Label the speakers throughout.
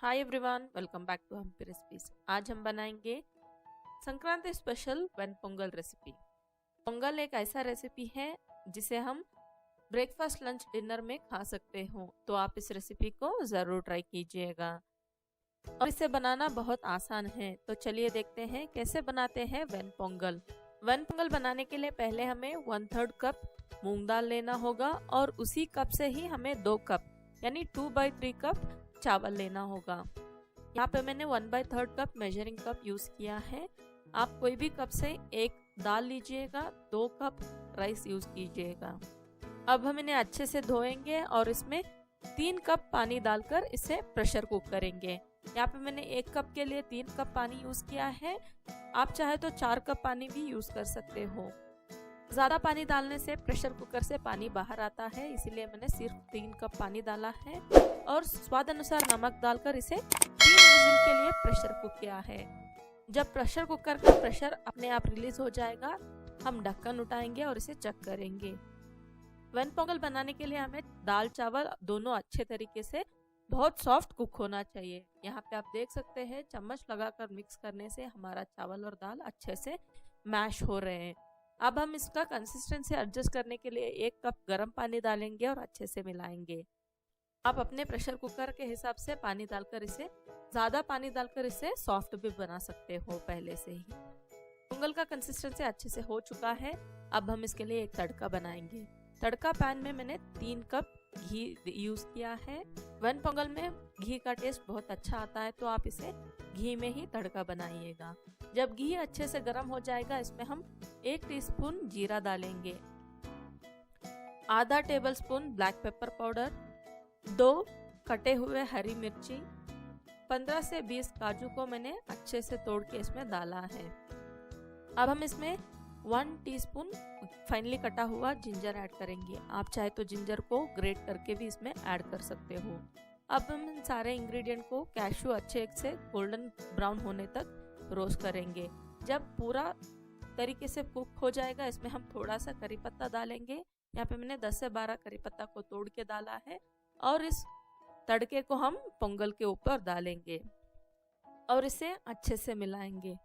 Speaker 1: Hi everyone, welcome back to Hampi recipes. आज हम बनाएंगे Sankranti special one Pongal recipe. Pongal एक ऐसा रेसिपी है जिसे हम ब्रेकफास्ट, लंच, डिनर में खा सकते हो, तो आप इस रेसिपी को ज़रूर ट्राई कीजिएगा। और इसे बनाना बहुत आसान है, तो चलिए देखते हैं कैसे बनाते हैं वन पोंगल। वन पोंगल बनाने के लिए पहले हमें 1/3 कप मूंग दाल लेना होगा और उसी कप से ही हमें 2 कप यानी 2/3 कप चावल लेना होगा। यहाँ पे मैंने 1/3 कप मेजरिंग कप यूज किया है। आप कोई भी कप से एक दाल लीजिएगा, 2 कप राइस यूज कीजिएगा। अब हम इन्हें अच्छे से धोएंगे और इसमें 3 कप पानी डालकर इसे प्रेशर कुक करेंगे। यहाँ पे मैंने 1 कप के लिए 3 कप पानी यूज किया है। आप चाहे तो 4 कप पानी भी यूज कर सकते हो। ज़्यादा पानी डालने से प्रेशर कुकर से पानी बाहर आता है, इसीलिए मैंने सिर्फ 3 कप पानी डाला है और स्वाद अनुसार नमक डालकर इसे 3 विजिल के लिए प्रेशर कुक किया है। जब प्रेशर कुकर का प्रेशर अपने आप रिलीज हो जाएगा, हम ढक्कन उठाएंगे और इसे चेक करेंगे। वन पोंगल बनाने के लिए हमें दाल चावल दोनों अच्छे तरीके से बहुत सॉफ्ट कुक होना चाहिए। यहाँ पे आप देख सकते हैं, चम्मच लगाकर मिक्स करने से हमारा चावल और दाल अच्छे से मैश हो रहे हैं। अब हम इसका कंसिस्टेंसी एडजस्ट करने के लिए 1 कप गर्म पानी डालेंगे और अच्छे से मिलाएंगे। आप अपने प्रेशर कुकर के हिसाब से पानी डालकर इसे ज़्यादा पानी डालकर इसे सॉफ्ट भी बना सकते हो पहले से ही। पोंगल का कंसिस्टेंसी अच्छे से हो चुका है। अब हम इसके लिए एक तड़का बनाएंगे। तड़का पैन में मैंने 3 कप घी यूज किया है। वन पोंगल में घी का टेस्ट बहुत अच्छा आता है, तो आप इसे घी में ही तड़का बनाइएगा। जब घी अच्छे से गर्म हो जाएगा, इसमें हम 1 टीस्पून जीरा डालेंगे, आधा table spoon black pepper powder, 2 कटे हुए हरी मिर्ची, 15 से 20 काजू को मैंने अच्छे से तोड़ के इसमें डाला है। अब हम इसमें 1 टीस्पून फाइनली कटा हुआ जिंजर ऐड करेंगे। आप चाहे तो जिंजर को ग्रेट करके भी इसमें ऐड कर सकते हो। अब हम इन सारे इंग्रेडिएंट को कैशू अच्छे से गोल्डन ब्राउन होने तक रोस्ट करेंगे। जब पूरा तरीके से कुक हो जाएगा, इसमें हम थोड़ा सा करी पत्ता डालेंगे। यहाँ पे मैंने 10 से 12 करी पत्ता को तोड़ के डाला है और इस तड़के को हम पोंगल के ऊपर डालेंगे और इसे अच्छे से मिलाएंगे।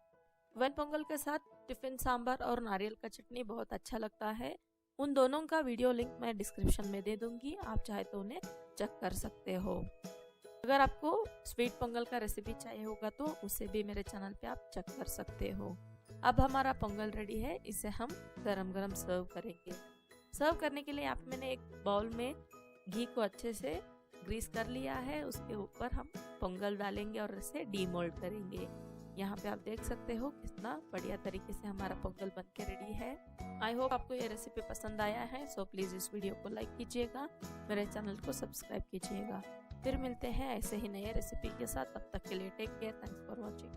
Speaker 1: वन पोंगल के साथ टिफिन सांभर और नारियल का चटनी बहुत अच्छा लगता है। उन दोनों का वीडियो लिंक मैं डिस्क्रिप्शन में दे दूंगी, आप चाहे तो उन्हें चेक कर सकते हो। अगर आपको स्वीट पोंगल का रेसिपी चाहिए होगा तो उसे भी मेरे चैनल पे आप चेक कर सकते हो। अब हमारा पोंगल रेडी है, इसे हम गरम गरम सर्व करेंगे। सर्व करने के लिए मैंने एक बाउल में घी को अच्छे से ग्रीस कर लिया है। उसके ऊपर हम पोंगल डालेंगे और इसे डीमोल्ड करेंगे। यहाँ पे आप देख सकते हो कितना बढ़िया तरीके से हमारा पोंगल बन के रेडी है। आई होप आपको ये रेसिपी पसंद आया है, सो प्लीज़ इस वीडियो को लाइक कीजिएगा, मेरे चैनल को सब्सक्राइब कीजिएगा। फिर मिलते हैं ऐसे ही नए रेसिपी के साथ। तब तक के लिए take care, thanks for watching.